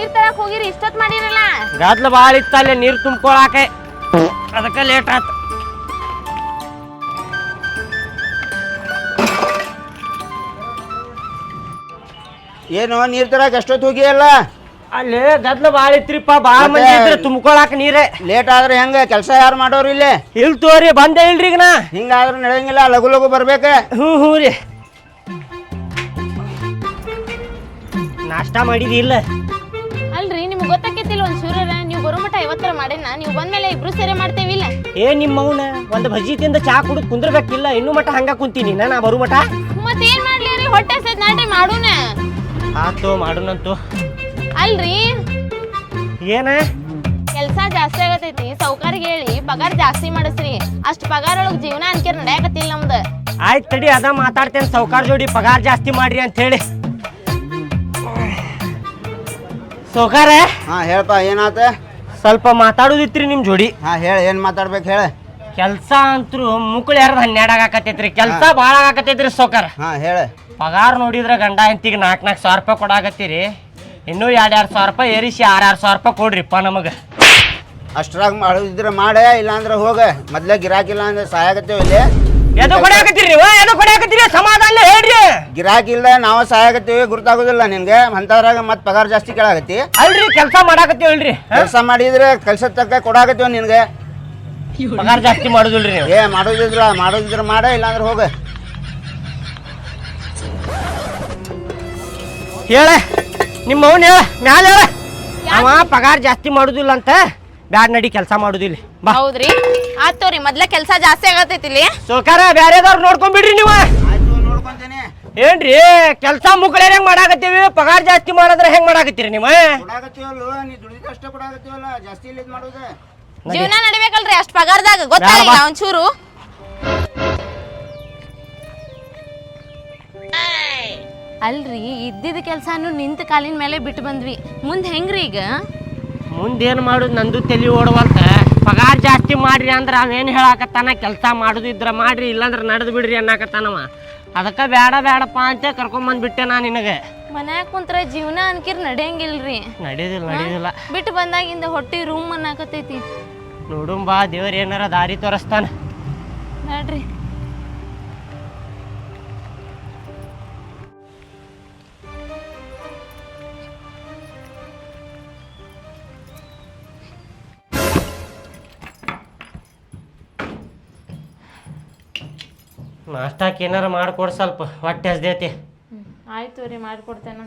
ನೀರ್ ತರಕ್ ಹೋಗಿರಿ ಇಷ್ಟೊತ್ ಮಾಡಿರಲ್ಲ ಗದ್ಲ ಬಾಳ ಇತ್ತ ಅಲ್ಲಿ ನೀರ್ ತುಂಬ್ಕೊಳಾಕೆ ಅದಕ್ಕೆ ಲೇಟ್ ಆತ. ಏನು ನೀರ್ ತರಕ್ ಎಷ್ಟೊತ್ತು ಹೋಗಿಯಲ್ಲ? ಅಲ್ಲಿ ಗದ್ಲ ಬಾಳ ಇತ್ರಿಪ್ಪ, ಬಾಳ ಮಂದಿ ಇದ್ರೆ ತುಂಬ್ಕೊಳಾಕ ನೀರೇ. ಲೇಟ್ ಆದ್ರೆ ಹೆಂಗ? ಕೆಲಸ ಯಾರು ಮಾಡೋರು ಇಲ್ಲಿ? ಇಲ್ ತೋರಿ ಬಂದೆ ಇಲ್ರಿ ಈಗ ನಾ. ಹಿಂಗಾದ್ರೆ ನಡೆಯಂಗಿಲ್ಲ, ಲಘು ಲಘು ಬರ್ಬೇಕ. ಹ್ಞೂ ರೀ. ನಾಷ್ಟಾ ಮಾಡಿದಿ ಇಲ್ಲ? ಅಲ್ರಿ ನಿಮ್ಗೆ ಗೊತ್ತಾಕೈತಿಲ್ಲ ಒಂದ್ ಸೂರ್ಯರ ನೀವು ಬರೋ ಮಠ 50ರ ಮಾಡೇನ, ನೀವು ಬಂದ್ಮೇಲೆ ಇಬ್ರು ಸೇರೆ ಮಾಡ್ತೇವಿಲ್ಲ. ನಿಮ್ಮ ಮೌನ ಒಂದು ಭಜಿ ತಿಂದ ಚಾ ಕುಡಿದು ಕುಂದ್ರಬೇಕಿಲ್ಲ, ಇನ್ನೂ ಮಠ ಹಂಗ ಕುಂತೀನಿ ನಾ ಬರು ಮಠ. ಮತ್ತೇನ್ ಮಾಡ್ಲಿ ರೀ, ಹೊಟ್ಟೆ ಸದ್ ನಾಡ್ರಿ ಮಾಡೋಣ. ಆತು ಮಾಡೋಣಂತು. ಅಲ್ರಿ ಏನ ಕೆಲ್ಸ ಜಾಸ್ತಿ ಆಗತೈತಿ, ಸೌಕಾರಿಗೆ ಹೇಳಿ ಪಗಾರ ಜಾಸ್ತಿ ಮಾಡಿಸ್ರಿ. ಅಷ್ಟ್ ಪಗಾರ ಒಳಗ್ ಜೀವನ ಅನ್ಕೇರ್ ನಡೆಯಕತ್ತಿಲ್ಲ ನಮ್ದು. ಆಯ್ತು ತಡಿ, ಅದ ಮಾತಾಡ್ತೇನೆ ಸೌಕಾರ ಜೋಡಿ ಪಗಾರ ಜಾಸ್ತಿ ಮಾಡ್ರಿ ಅಂತ ಹೇಳಿ. ಸೌಕಾರ ಹಾ ಹೇಳಪ್ಪ, ಏನಾತ? ಸ್ವಲ್ಪ ಮಾತಾಡೋದಿತ್ರಿ ನಿಮ್ ಜೋಡಿ. ಹಾ ಹೇಳ, ಏನ್ ಮಾತಾಡ್ಬೇಕು ಹೇಳ. ಕೆಲ್ಸ ಅಂತೂ ಮುಕ್ಕಳು ಯಾರ್ದು 12 ಆಗಾಕತೈತ್ರಿ, ಕೆಲ್ಸ ಭಾಳ ಆಗಾಕತೈತ್ರಿ ಸೌಕಾರ. ಹಾ ಹೇಳ. ಪಗಾರ ನೋಡಿದ್ರೆ ಗಂಡ ಎಂತಿಗೆ 4 ಸಾವಿರ ರೂಪಾಯಿ ಕೊಡಾಕತ್ತೀರಿ, ಇನ್ನೂ 2 ಸಾವಿರ ರೂಪಾಯಿ ಏರಿಸಿ 6 ಸಾವಿರ ರೂಪಾಯಿ ಕೊಡ್ರಿಪ್ಪ ನಮಗೆ. ಅಷ್ಟ್ರಾಗ ಮಾಡೋದಿದ್ರೆ ಮಾಡೆ, ಇಲ್ಲಾಂದ್ರೆ ಹೋಗ. ಮೊದ್ಲೇ ಗಿರಾಕಿಲ್ಲ ಅಂದ್ರೆ ಸಹಾಯಕತ್ತೇವ ಇಲ್ಲಿ. ಎದು ಕೊಡಾಕತ್ತೀರಿ ನೀವು? ಎದು ಕೊಡಾಕತ್ತೀರಿ? ಸಮಾಧಾನ ಹೇಳ್ರಿ. ಗಿರಾಕಿ ಇಲ್ಲ, ನಾವು ಸಹಾಯಕತ್ತೇವಿ, ಗುರ್ತಾಗೋದಿಲ್ಲ ನಿನ್ಗೆ. ಅಂತದ್ರಾಗ ಮತ್ ಪಗಾರ ಜಾಸ್ತಿ ಕೇಳಾಕತ್ತಿ. ಅಲ್ರಿ ಕೆಲಸ ಮಾಡಾಕತ್ತೀವಲ್ರಿ, ಕೆಲಸ ಮಾಡಿದ್ರೆ ಕೆಲ್ಸದ ತಕ್ಕ ಕೊಡಾಕತ್ತೇವ ನಿನ್ಗೆ. ಪಗಾರ ಜಾಸ್ತಿ ಮಾಡುದಿಲ್ರಿ ನೀವು? ಮಾಡೋದಿದ್ರೆ ಮಾಡ, ಇಲ್ಲಾಂದ್ರೆ ಹೋಗ. ಹೇಳ ನಿಮ್ಮ ಮೌನ್ ಹೇಳ, ಮ್ಯಾಲ ಹೇಳ. ಅವ ಪಗಾರ ಜಾಸ್ತಿ ಮಾಡುದಿಲ್ಲ ಅಂತ, ಬ್ಯಾಡ ನಡಿ ಕೆಲಸ ಮಾಡುದಿಲ್ಲ ಬಾ. ಹೌದ್ರಿ, ಆತೋರಿ ಮೊದ್ಲ ಕೆಲ್ಸ ಜಾಸ್ತಿ ಆಗತೈತಿಲಿ. ಸೌಕಾರ ಬ್ಯಾರೆದವ್ರು ನೋಡ್ಕೊಂಡ್ಬಿಡ್ರಿ ನೀವು. ಆಯ್ತು, ನೋಡ್ಕೊಂತೇನೆ. ಏನ್ರಿ ಕೆಲಸ ಮುಕ್ಕಳೇ ಹೆಂಗ್ ಮಾಡಾಕತ್ತೀವಿ, ಪಗಾರ ಜಾಸ್ತಿ ಮಾಡಿದ್ರೆ ಹೆಂಗ್ ಮಾಡಾಕತ್ತೀರಿ ನೀವು? ಕೊಡಾಕತ್ತೀವಲ್ಲ, ನೀ ದುಡಿದ ಅಷ್ಟೇ ಕೊಡಾಕತ್ತೀವಲ್ಲ, ಜಾಸ್ತಿ ಇಲ್ಲ ಮಾಡೋದು. ಜೀವನ ನಡಿಬೇಕಲ್ರಿ ಅಷ್ಟ್ ಪಗಾರದಾಗ, ಗೊತ್ತಾಗಿಲ್ಲ ಒಂಚೂರು. ಅಲ್ರಿ ಇದ್ದಿದ್ದ ಕೆಲ್ಸಾನು ನಿಂತ ಕಾಲಿನ ಮೇಲೆ ಬಿಟ್ಟು ಬಂದ್ವಿ, ಮುಂದ್ ಹೆಂಗ್ರಿ ಈಗ? ಮುಂದೇನು ಮಾಡುದು ನಂದು ತಲೆ ಓಡವಲ್ತ. ಪಗಾರ ಜಾಸ್ತಿ ಮಾಡ್ರಿ ಅಂದ್ರೆ ಅವೇನು ಹೇಳಾಕತ್ತಾನ, ಕೆಲಸ ಮಾಡುದಿದ್ರ ಮಾಡ್ರಿ, ಇಲ್ಲಾಂದ್ರೆ ನಡೆದು ಬಿಡ್ರಿ ಅನ್ನಕತ್ತಾನವ. ಅದಕ್ಕೆ ಬೇಡಪ್ಪ ಅಂತ ಕರ್ಕೊಂಬಂದ್ಬಿಟ್ಟೆ ನಾ ನಿನಗೆ. ಮನ್ಯಾಗ ಕುಂತ್ರ ಜೀವನ ಅನ್ಕಿರ್ ನಡೆಯಂಗಿಲ್ರಿ. ನಡೆಯುದಿಲ್ಲ. ಬಿಟ್ಟು ಬಂದಾಗಿಂದ ಹೊಟ್ಟಿ ರೂಮ್ ಅನ್ನಕತೈತಿ. ನೋಡುಂಬಾ, ದೇವ್ರ ಏನಾರ ದಾರಿ ತೋರಿಸ್ತಾನ ನೋಡ್ರಿ. ನಾಷ್ಟಾಕ್ ಏನಾರ ಮಾಡ್ಕೊಡ್, ಸ್ವಲ್ಪ ಹೊಟ್ಟೆ ಹಸ್ದೈತಿ. ಆಯ್ತು ರೀ, ಮಾಡ್ಕೊಡ್ತೇನ.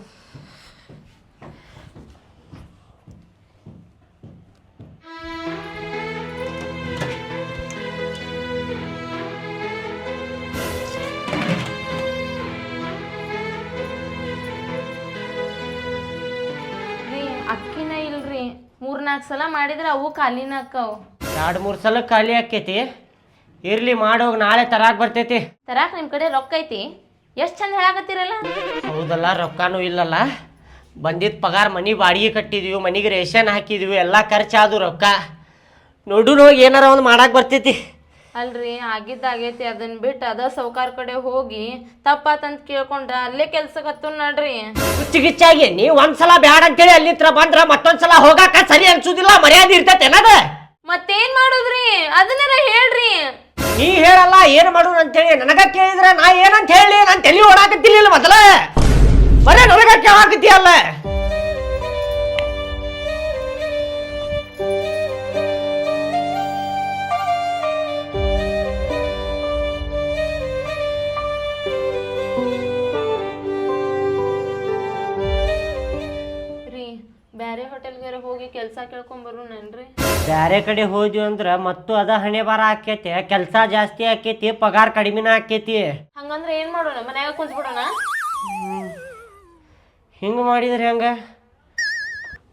ಅಕ್ಕಿನ ಇಲ್ರಿ, 3-4 ಸಲ ಮಾಡಿದ್ರೆ ಅವು ಖಾಲಿನ ಅಕ್ಕವು. 2-3 ಸಲ ಖಾಲಿ ಆಕೈತಿ. ಇರ್ಲಿ ಮಾಡೋಗ್, ನಾಳೆ ತರಾಕ್ ಬರ್ತೈತಿ. ತರಾಕ್ ನಿಮ್ ಕಡೆ ರೊಕ್ಕ ಐತಿ? ಎಷ್ಟ್ ಚಂದ ಹೇಳಾಕತ್ತೀರಲ್ಲ. ಹೌದಲ್ಲ, ರೊಕ್ಕನೂ ಇಲ್ಲಲ್ಲ. ಬಂದಿದ್ದ ಪಗಾರ ಮನಿ ಬಾಡಿಗೆ ಕಟ್ಟಿದೀವಿ, ಮನಿಗೆ ರೇಷನ್ ಹಾಕಿದೀವಿ, ಎಲ್ಲ ಖರ್ಚಾದು ರೊಕ್ಕ. ನೋಡು ಹೋಗಿ ಏನಾರ ಒಂದು ಮಾಡಾಕ್ ಬರ್ತೈತಿ. ಅಲ್ರಿ ಆಗಿದ್ದಾಗೈತಿ, ಅದನ್ನ ಬಿಟ್ಟು ಅದ ಸೌಕಾರ ಕಡೆ ಹೋಗಿ ತಪ್ಪಾತಂತ ಕೇಳ್ಕೊಂಡ್ರ ಅಲ್ಲೇ ಕೆಲ್ಸಕ್ಕತ್ತು ನಡ್ರಿ. ಹುಚ್ಚಿಗಿಚ್ಚಾಗಿ ನೀ ಒಂದ್ಸಲ ಬ್ಯಾಡ ಅಂತೇಳಿ ಅಲ್ಲಿತ್ರ ಬಂದ್ರ ಮತ್ತೊಂದ್ಸಲ ಹೋಗಾಕ ಸರಿ ಅನ್ಸುದಿಲ್ಲ, ಮರ್ಯಾದೆ ಇರ್ತೈತೆ ಏನದ? ಮತ್ತೇನ್ ಮಾಡುದ್ರಿ, ಅದನ್ನಾರ ಹೇಳ್ರಿ. ನೀ ಹೇಳಲ್ಲ ಏನ್ ಮಾಡೋಣ ಅಂತೇಳಿ, ನನಗ ಕೇಳಿದ್ರ ನಾ ಏನಂತ ಹೇಳಿ? ನಾನು ತಲೆ ಓಡಾಕತ್ತಿಲ್ಲ ಮೊದಲ, ಬರೇ ನನಗ ಕೇಳಾಕತ್ತೀಯಲ್ಲ. ಬ್ಯಾರೆ ಹೋಟೆಲ್ಗಾರ ಹೋಗಿ ಕೆಲ್ಸ ಕೇಳ್ಕೊಂಡ್ ಬರೋಣನ್ರಿ. ಬ್ಯಾರೆ ಕಡೆ ಹೋದ್ವಿ ಅಂದ್ರ ಮತ್ತು ಅದ ಹಣೆ ಬಾರ ಆಕೇತಿ, ಕೆಲ್ಸ ಜಾಸ್ತಿ ಆಕೇತಿ, ಪಗಾರ ಕಡಿಮೆನ ಆಕೇತಿ. ಹಂಗಂದ್ರ ಏನ್ ಮಾಡೋಣ, ಮನ್ಯಾಗ ಕುಂತ್ ಬಿಡೋಣ? ಹಿಂಗ ಮಾಡಿದ್ರಿ ಹೆಂಗ?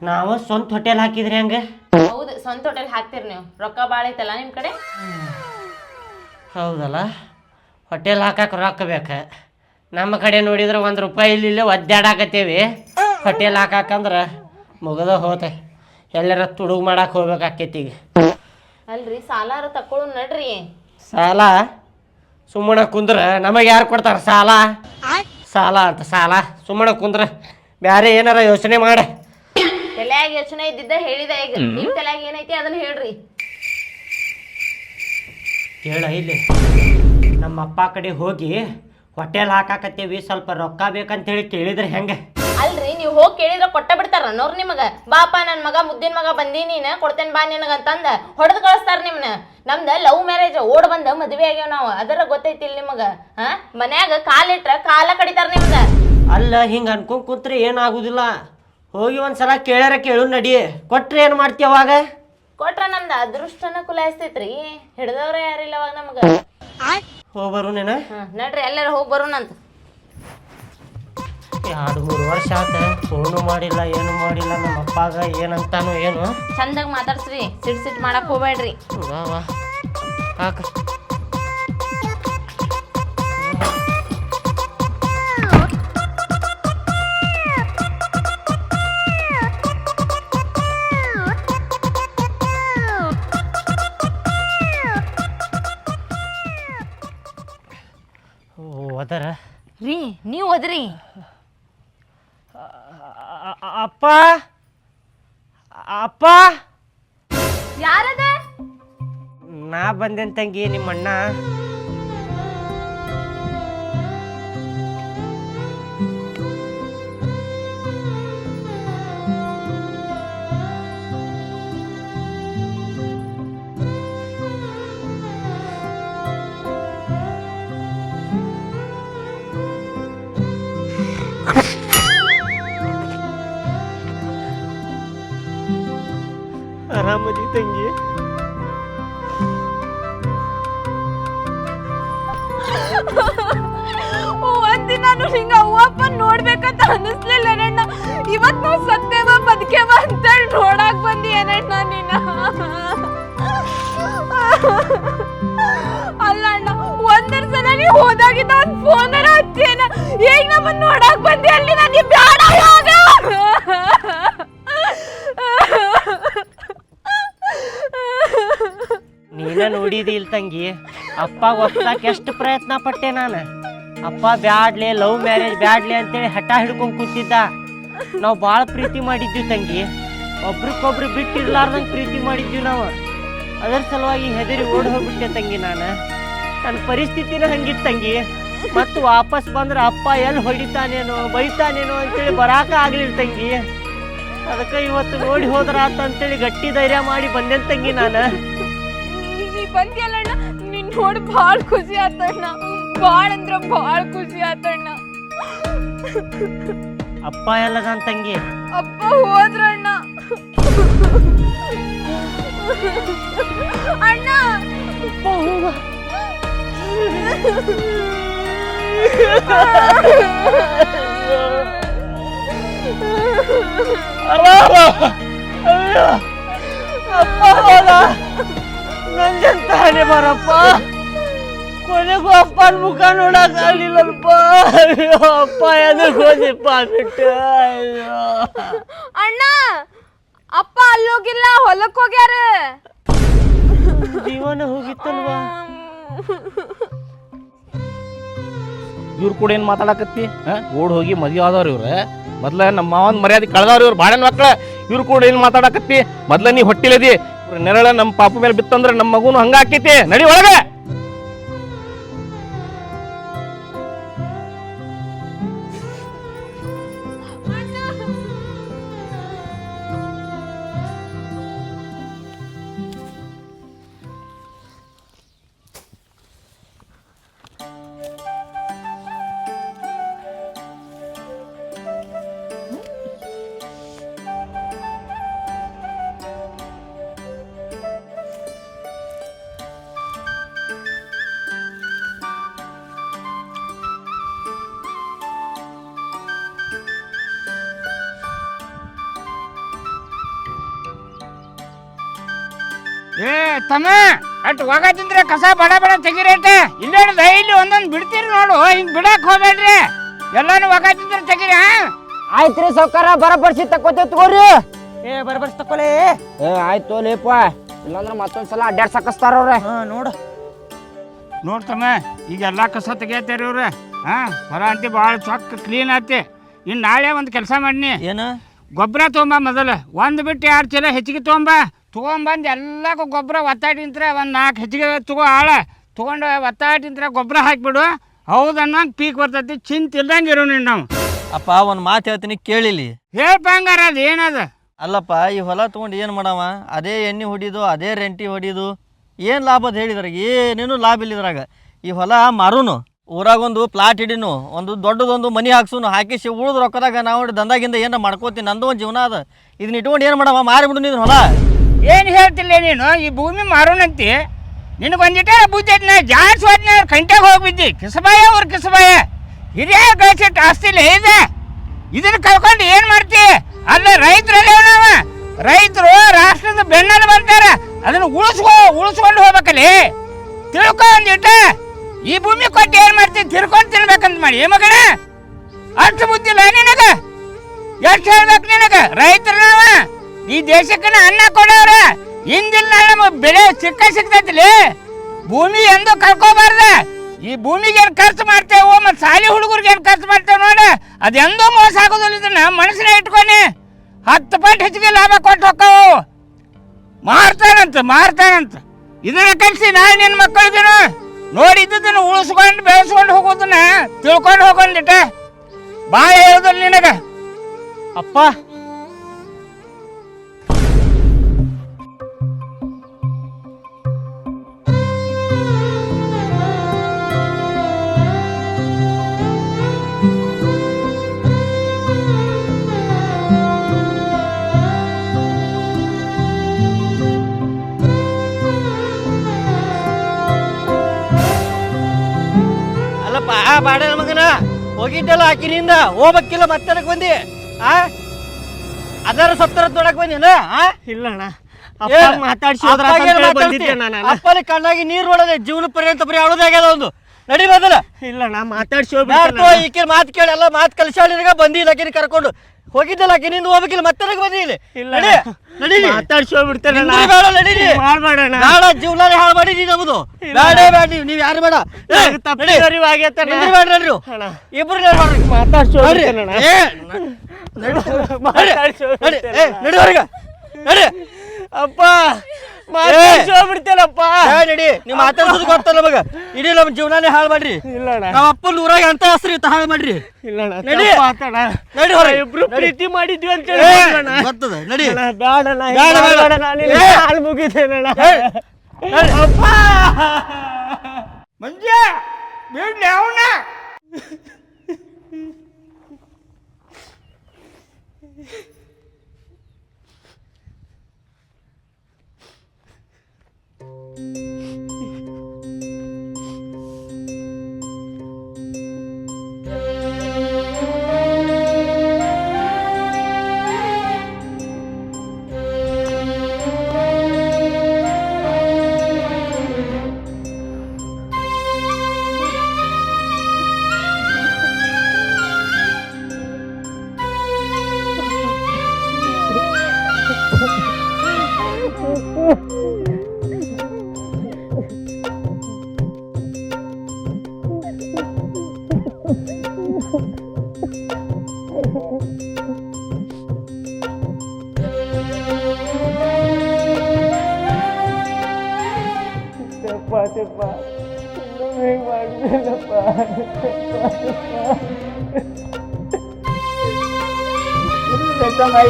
ನಾವ ಸ್ವಂತ ಹೋಟೆಲ್ ಹಾಕಿದ್ರಿ ಹೆಂಗ? ಹೌದು, ಸ್ವಂತ ಹೋಟೆಲ್ ಹಾಕ್ತಿರಿ ನೀವು, ರೊಕ್ಕ ಬಾಳ ಐತಲ್ಲ ನಿಮ್ ಕಡೆ. ಹೌದಲ್ಲ, ಹೋಟೆಲ್ ಹಾಕಕ್ಕೆ ರೊಕ್ಕ ಬೇಕ. ನಮ್ಮ ಕಡೆ ನೋಡಿದ್ರೆ 1 ರೂಪಾಯಿ ಇಲ್ಲಿ ಒದ್ದಾಡಾಕತ್ತೇವಿ. ಹೋಟೆಲ್ ಹಾಕಂದ್ರೆ ಮುಗದ ಹೋತೆ, ಎಲ್ಲರ ತುಡುಗು ಮಾಡಕ್ಕೆ ಹೋಗ್ಬೇಕಾಕೈತಿ ಈಗ. ಅಲ್ರಿ ಸಾಲಾರ ತಕೊಳ್ಳು ನಡ್ರಿ. ಸಾಲ ಸುಮ್ಮನೆ ಕುಂದ್ರ ನಮಗೆ ಯಾರು ಕೊಡ್ತಾರ ಸಾಲ? ಸಾಲ ಅಂತ ಸಾಲ ಸುಮ್ಮನೆ ಕುಂದ್ರ, ಬ್ಯಾರೆ ಏನಾರ ಯೋಚನೆ ಮಾಡ. ತಲೆಯಾಗ ಯೋಚನೆ ಇದ್ದಿದ್ದ ಹೇಳಿದೆ. ಈಗ ನಿಮ್ ತಲೆಯಾಗ ಏನೈತಿ ಅದನ್ನ ಹೇಳ್ರಿ. ಕೇಳ ಇಲ್ಲಿ ನಮ್ಮ ಅಪ್ಪ ಕಡೆ ಹೋಗಿ ಹೋಟೆಲ್ ಹಾಕಾಕತ್ತೀವಿ, ಸ್ವಲ್ಪ ರೊಕ್ಕ ಬೇಕಂತೇಳಿ ಕೇಳಿದ್ರೆ ಹೆಂಗೆ? ಅಲ್ರಿ ನೀವು ಹೋಗಿ ಕೇಳಿದ್ರೆ ಕೊಟ್ಟ ಬಿಡ್ತಾರ ನೋರ್ ನಿಮಗ. ಬಾಪ ನನ್ ಮಗ ಮುದ್ದಿನ ಮಗ ಬಂದಿ ನೀನ್ ಕೊಡ್ತೇನೆ ಬಾ ನಿನಗಂತಂದ ಹೊಡೆದ್ ಕಳಿಸ್ತಾರ ನಿಮ್ನ. ನಮ್ದ ಲವ್ ಮ್ಯಾರೇಜ್ ಓಡ್ ಬಂದ ಮದ್ವೆ ಆಗ್ಯಾವ ನಾವು, ಅದರ ಗೊತ್ತೈತಿಲ್ ನಿಮಗ? ಮನ್ಯಾಗ ಕಾಲಿಟ್ರ ಕಾಲ ಕಡಿತಾರ ನಿಮ್ದ. ಅಲ್ಲ ಹಿಂಗ ಅನ್ಕೊಂಡ್ ಕೂತ್ರೆ ಏನಾಗುದಿಲ್ಲ. ಹೋಗಿ ಒಂದ್ಸಲ ಕೇಳ್ಯಾರ ಕೇಳು ನಡಿ. ಕೊಟ್ರೆ ಏನ್ ಮಾಡ್ತೀಯ ಅವಾಗ? ಕೊಟ್ರ ನಮ್ದ ಅದೃಷ್ಟನ ಕುಲಾಯಿಸ್ತೈತ್ರಿ. ಹಿಡ್ದವ್ರ ಯಾರಿಲ್ಲ ಅವಾಗ ನಮಗ. ಹೋಗ್ಬರು ನೀನ ನಡ್ರಿ ಎಲ್ಲಾರ ಹೋಗಿ ಬರೋಣಂತ. 2-3 ವರ್ಷ ಆತ, ಫೋನು ಮಾಡಿಲ್ಲ ಏನು ಮಾಡಿಲ್ಲ. ನಮ್ಮ ಅಪ್ಪಾಗ ಏನಂತಾನು ಏನು? ಚಂದಾಗ ಮಾತಾಡ್ಸ್ರಿ, ಸಿಟ್ ಮಾಡಕ್ ಹೋಗ್ಬೇಡ್ರಿ. ವಾ ವಾ ಹಾಕ. ಓದರ ರೀ ನೀವು ಓದ್ರಿ. ಅಪ್ಪ ಅಪ್ಪ ಯಾರದ? ನಾ ಬಂದೇನ್ ತಂಗಿ, ನಿಮ್ಮ ಅಣ್ಣ. ಆರಾಮದಿ ತಂಗಿ? ಒಂದಿನ ನಾನು ಹಿಂಗ ಅವ್ವಪ್ಪ ನೋಡ್ಬೇಕಂತ ಅನಿಸ್ಲಿಲ್ಲ ಅಣ್ಣ. ಇವತ್ ನಾವು ಸತ್ತೇವ ಬದುಕೇವ ಅಂತ ನೋಡಾಕ್ ಬಂದಿ ಏನಣ್ಣ ನೀನ? ಅಲ್ಲ ಅಣ್ಣ, ಒಂದರ ಸಲ ನೀ ಹೋದಾಗಿದ್ದ ಒಂದ್ ಫೋನರ ಹಚ್ಚೇನ. ಈಗ ನಮ್ಮನ್ನ ನೋಡಾಕ್ ಬಂದಿ ಅಲ್ಲಿ ನಾನು ಬ್ಯಾಡ ಹೋಗ. ನೀನ ನೋಡಿದಿ ಇಲ್ ತಂಗಿ, ಅಪ್ಪ ಒತ್ತಾಕ ಎಷ್ಟು ಪ್ರಯತ್ನ ಪಟ್ಟೆ ನಾನು. ಅಪ್ಪ ಬ್ಯಾಡ್ಲೆ, ಲವ್ ಮ್ಯಾರೇಜ್ ಬ್ಯಾಡ್ಲೆ ಅಂತೇಳಿ ಹಠ ಹಿಡ್ಕೊಂಡ್ ಕೂತಿದ್ದ. ನಾವು ಭಾಳ ಪ್ರೀತಿ ಮಾಡಿದ್ವಿ ತಂಗಿ, ಒಬ್ರಿಗೊಬ್ರು ಬಿಟ್ಟಿರ್ಲಾರ್ದಂಗೆ ಪ್ರೀತಿ ಮಾಡಿದ್ವಿ ನಾವು. ಅದರ ಸಲುವಾಗಿ ಹೆದರಿ ಓಡ್ ಹೋಗ್ಬಿಟ್ಟೆ ತಂಗಿ ನಾನು. ನನ್ನ ಪರಿಸ್ಥಿತಿನ ಹಂಗಿತ್ತು ತಂಗಿ. ಮತ್ತು ವಾಪಸ್ ಬಂದ್ರೆ ಅಪ್ಪ ಎಲ್ಲಿ ಹೊಡಿತಾನೇನೋ ಬೈತಾನೇನೋ ಅಂತೇಳಿ ಬರಾಕ ಆಗ್ಲಿಲ್ಲ ತಂಗಿ. ಅದಕ್ಕೆ ಇವತ್ತು ನೋಡಿ ಹೋದ್ರ ಆತ ಅಂತೇಳಿ ಗಟ್ಟಿ ಧೈರ್ಯ ಮಾಡಿ ಬಂದೆನ್ ತಂಗಿ ನಾನು. ನೀ ಬಂದ್ಯಲ್ಲಣ್ಣ, ನಿನ್ ನೋಡಿ ಭಾಳ ಖುಷಿ ಆತಣ್ಣ. ಭಾಳ ಅಂದ್ರ ಭಾಳ ಖುಷಿ ಆತಣ್ಣ. ಅಪ್ಪ ಎಲ್ಲದಾನ್ ತಂಗಿ? ಅಪ್ಪ ಹೋದ್ರಣ್ಣ. ಅಣ್ಣ ಅಪ್ಪ ಹೋದ, ನಂಜಂತಾನೆ ಬರಪ್ಪ. ಕೊನೆಗೂ ಅಪ್ಪನ ಮುಖ ನೋಡಕ್ ಆಗ್ಲಿಲ್ಲಪ್ಪ. ಅಪ್ಪ ಎದಕ್ ಹೋದಿಪ್ಪ ಬಿಟ್ಟು? ಅಣ್ಣ, ಅಪ್ಪ ಅಲ್ಲೋಗಿಲ್ಲ, ಹೊಲಕ್ ಹೋಗ್ಯಾರ. ಜೀವನ ಹೋಗಿತ್ತಲ್ವಾ? ಇವ್ರು ಕೂಡ ಏನ್ ಮಾತಾಡಕತ್ತಿ? ಓಡ್ ಹೋಗಿ ಮದ್ವೆ ಆದವ್ರ ಇವ್ರ. ಮೊದ್ಲ ನಮ್ಮ ಮಾವನ್ ಮರ್ಯಾದೆ ಕಳೆದವ್ರ ಇವ್ರು ಬಾಡನ್ ಮಕ್ಳ. ಇವ್ರು ಕೂಡ ಏನ್ ಮಾತಾಡಕತ್ತಿ? ಮೊದ್ಲ ನೀ ಹೊಟ್ಟಿಲದಿ, ನೆರಳ ನಮ್ಮ ಪಾಪು ಮೇಲೆ ಬಿತ್ತಂದ್ರ ನಮ್ಮ ಮಗುನು ಹಂಗ ಆಕೈತಿ. ನಡಿ ಒಳಗೆ. ಏ ತಮ್ಮ, ಅಟ್ ಹೋಗತ್ತಿದ್ರೆ ಕಸ ಬಡ ಬಡ ತೆಗಿರೇಟ. ಇಲ್ಲೇ ಡೈಲಿ ಒಂದೊಂದು ಬಿಡ್ತೀರಿ ನೋಡು, ಹಿಂಗ್ ಬಿಡಕ್ ಹೋಗ್ಬೇಡ್ರಿ. ಎಲ್ಲಾನು ಹೋಗತ್ತಿದ್ರೆ ತೆಗಿರಿ. ಆಯ್ತ್ರಿ ಸೌಕಾರ, ಬರಬರ್ಸಿ ತಕ್ಕೋತೇವ್ ತಗೋರಿ. ಬರಬರ್ಸ್ ತಕೊಲೆ. ಆಯ್ತು ಲೇಪ, ಇಲ್ಲಾಂದ್ರ ಮತ್ತೊಂದ್ಸಲ ಅಡ್ಡಾಡ್ ಸಾಕಸ್ತಾರ ಅವ್ರ. ನೋಡ್ತಮ್ಮ, ಈಗ ಎಲ್ಲಾ ಕಸ ತೆಗಿಯತ್ತೀರಿ ಇವ್ರ. ಹೊರ ಅಂತಿ ಭಾಳ ಚೊಕ್ಕ ಕ್ಲೀನ್ ಆತಿ. ಇನ್ನು ನಾಳೆ ಒಂದು ಕೆಲಸ ಮಾಡಿ, ಏನ ಗೊಬ್ಬರ ತೊಗೊಂಬ ಮೊದಲು ಒಂದು ಬಿಟ್ಟು 2 ಚೀಲ ಹೆಚ್ಚಿಗೆ ತೊಗೊಂಬಂದು ಎಲ್ಲಕ್ಕೂ ಗೊಬ್ಬರ ಒತ್ತಾಟಿಂತ್ರ ಒಂದು 4 ಹೆಚ್ಚಿಗೆ ತಗೋ ಆಳ ತೊಗೊಂಡು ಒತ್ತಾಟಿಂತ್ರ ಗೊಬ್ಬರ ಹಾಕಿಬಿಡು. ಹೌದು ಅನ್ನಂಗೆ ಪೀಕ್ ಬರ್ತೈತಿ. ಚಿಂತೆ ಇಲ್ದಂಗೆ ಇರೋ ನೀನು. ನಾವು ಅಪ್ಪ ಒಂದು ಮಾತು ಹೇಳ್ತೀನಿ ಕೇಳಿಲಿ. ಹೇಳ್ಪ ಹಂಗಾರ ಅದು ಏನದ? ಅಲ್ಲಪ್ಪ ಈ ಹೊಲ ತೊಗೊಂಡು ಏನು ಮಾಡವ? ಅದೇ ಎಣ್ಣೆ ಹೊಡಿಯೋದು, ಅದೇ ರೆಂಟಿ ಹೊಡಿಯೋದು, ಏನು ಲಾಭ ಅದು ಹೇಳಿದ್ರಾಗ? ಏನೇನು ಲಾಭ ಇಲ್ಲ ಇದ್ರಾಗ. ಈ ಹೊಲ ಮಾರುನು, ಊರಾಗೊಂದು ಪ್ಲಾಟ್ ಹಿಡಿನು, ಒಂದು ದೊಡ್ಡದೊಂದು ಮನೆ ಹಾಕ್ಸುನು, ಹಾಕಿಸಿ ಉಳಿದ ರೊಕ್ಕದಾಗ ನಾವು ದಂದಾಗಿಂದ ಏನೋ ಮಾಡ್ಕೋತೀನಿ. ನಂದು ಒಂದು ಜೀವನ ಅದ. ಇದನ್ನ ಇಟ್ಕೊಂಡು ಏನು ಮಾಡವ? ಮಾರಿಬಿಡು ನೀನು ಹೊಲ. ಏನು ಹೇಳ್ತಿಲ್ಲ ನೀನು? ಈ ಭೂಮಿ ಮಾರೋಣಂತಿ ನಿನಗೊಂದಿಟ್ಟ ಬುದ್ಧಿ ಐತಿ. ನಾ ಜಾಸ್ತಿ ಹೋದ್ನ ಕಂಟ್ಯಾಗ ಹೋಗ್ಬಿದ್ದಿ. ಕಿಸಬಾಯ ಅವ್ರ ಕಿಸಬಾಯ ಹಿರಿಯ ಗಳಿಸಿಟ್ಟು ಆಸ್ತಿ ಇಲ್ಲ ಇದೆ. ಇದನ್ನ ಕಳ್ಕೊಂಡು ಏನು ಮಾಡ್ತಿ? ಅಲ್ಲ ರೈತರಲ್ಲೇ ನಾವು ರೈತರು ರಾಷ್ಟ್ರದ ಬೆನ್ನಲ್ಲಿ ಬರ್ತಾರೆ. ಅದನ್ನು ಉಳಿಸ್ಕೊಂಡು ಹೋಗ್ಬೇಕಲ್ಲಿ. ತಿಳ್ಕೊ ಒಂದಿಟ್ಟ. ಈ ಭೂಮಿ ಕೊಟ್ಟು ಏನು ಮಾಡ್ತೀವಿ? ತಿರ್ಕೊಂಡು ತಿನ್ಬೇಕಂತ ಮಾಡಿ ಮಗನ. ಅಷ್ಟು ಬುದ್ಧಿ ಇಲ್ಲ ನಿನಗ? ಎಷ್ಟು ಹೇಳ್ಬೇಕು ನಿನಗ? ರೈತರು ನಾವ ಈ ದೇಶಕ್ಕನ ಅನ್ನ ಕೊಡೋರ. ಹಿಂದಿನ ನಮ್ಮ ಬೆಳೆ ಸಿಗ್ತೈತಿಲಿ. ಭೂಮಿ ಎಂದು ಕಳ್ಕೋಬಾರ್ದ. ಈ ಭೂಮಿಗೆ ಏನು ಖರ್ಚು ಮಾಡ್ತೇವೆ ಮತ್ತು ಶಾಲೆ ಹುಡುಗರಿಗೆ ಏನು ಖರ್ಚು ಮಾಡ್ತೇವೆ ನೋಡಿ. ಅದೆಂದೂ ಮೋಸ ಆಗೋದಿಲ್ಲ. ಇದನ್ನ ಮನಸ್ಸಿನ ಇಟ್ಕೊನಿ. 10 ಪಟ್ಟು ಹೆಚ್ಚಿಗೆ ಲಾಭ ಕೊಟ್ಟು ಹೋಕ್ಕವು. ಮಾರ್ತಾನಂತ ಇದನ್ನ ಕಲಿಸಿ ನಾನು ನಿನ್ನ ಮಕ್ಕಳಿಗೇನು ನೋಡಿದ್ದನ್ನು ಉಳಿಸ್ಕೊಂಡು ಬೆಳೆಸ್ಕೊಂಡು ಹೋಗೋದನ್ನ ತಿಳ್ಕೊಂಡು ಹೋಗೋದಿಟ್ಟ. ಭಾಳ ಹೇಳೋದಿಲ್ಲ ನಿನಗ. ಅಪ್ಪ ಅಲ್ಲಪ್ಪ ಬಾಡ ಮಗನ, ಹೋಗಿದ್ದಲ್ಲ ಆಕಿನಿಂದ ಹೋಗ್ಬೇಕಿಲ್ಲ. ಮತ್ತೆ ಬಂದಿ ಅದರ ಸತ್ತರ ನೋಡಕ್ ಬಂದಿನ? ಇಲ್ಲಣ್ಣ, ಅಪ್ಪ ಮಾತಾಡ್ಸಿ ಬಂದಿದ್ದೆ ನಾನು. ಅಪ್ಪನ ಕಣ್ಣಾಗಿ ನೀರು ನೋಡದೆ ಜೀವನ ಪರ್ಯಂತ ಬರೀ ಅಳೋದೇ ಆಗ್ಯದ ಒಂದು. ನಡಿ ಮೊದಲ. ಇಲ್ಲಣ್ಣ, ಮಾತಾಡ್ಸಿ ಈಕೆ ಮಾತು ಕೇಳಿ ಎಲ್ಲ ಮಾತು ಕಲಿಸಾಳಿಗ ಬಂದಿಲ್ಲ. ಆಕಿನ ಕರ್ಕೊಂಡು ಹೋಗಿದ್ದಲ್ಲ. ಆಕಿನಿಂದ ಹೋಗ್ಬೇಕಿಲ್ಲ. ಮತ್ತೆ ಬಂದಿ ಇಲ್ಲಿ. ನಡಿ ಮಾತಾಡ್ಸಿ ಹೋಗ್ಬಿಡ್ತೇನೆ. ಮಾಡ್ಬೇಡಣ. ಬೇಡ, ಜೀವನ ಹಾಳು ಮಾಡಿ ನಮ್ದು. ಬೇಡ ನೀವ್ ಯಾರು ಬೇಡ. ಇಬ್ರು ಮಾತಾಡ್ಸಿ ನಡಿವರ್ಗ ನಡಿ. ಅಪ್ಪ ಮಾತಾಡ್ಸಿ ಹೋಗ್ಬಿಡ್ತೇನಪ್ಪ. ನಡಿ. ನೀವ್ ಮಾತಾಡ್ಸೋದು ಗೊತ್ತಲ್ಲ ನಮಗ. ಇಡೀ ನಮ್ ಜೀವನಾನೇ ಹಾಳು ಮಾಡ್ರಿ. ಇಲ್ಲಣ್ಣ, ನಾವ್ ಅಪ್ಪನ ಊರಾಗ ಅಂತ ಹೆಸರು ಇತ್ತ ಹಾಳು ಮಾಡ್ರಿ. ಇಲ್ಲಣ್ಣ, ನಡಿ. ನಡಿ ಹೊರಗೆ. ಇಬ್ರು ಪ್ರೀತಿ ಮಾಡಿದ್ವಿ ಅಂತ ಗೊತ್ತದ. ನಡಿ. ಬೇಡಣ್ಣ, ಹಾಲು ಮುಗಿತೇನಣ್ಣ. ಅಪ್ಪ ಮಂಜ ಬಿಡ್ಲಿ ಅವನ.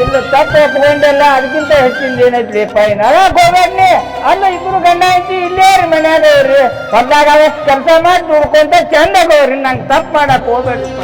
ಇಲ್ಲ ತಪ್ಪು ಒಪ್ಕೊಂಡೆಲ್ಲ. ಅದಕ್ಕಿಂತ ಹೆಚ್ಚಿಂದ ಏನೈತ್ರಿಪ್ಪ? ನಾಳಕ್ ಹೋಗ್ಬೇಡ್ನಿ. ಅಲ್ಲ ಇಬ್ರು ಗಂಡ ಐತಿ ಇಲ್ಲೇ ರೀ ಮನ್ಯಾಗವ್ರಿ. ಹೊಲ್ದಾಗ ಅವಷ್ಟು ಕೆಲಸ ಮಾಡಿ ದುಡ್ಕೊಂತ ಚಂದ ಹೋಗ್ರಿ. ನಂಗೆ ತಪ್ಪು ಮಾಡಕ್ ಹೋಗ್ಬೇಡ್ರಿಪ್ಪ.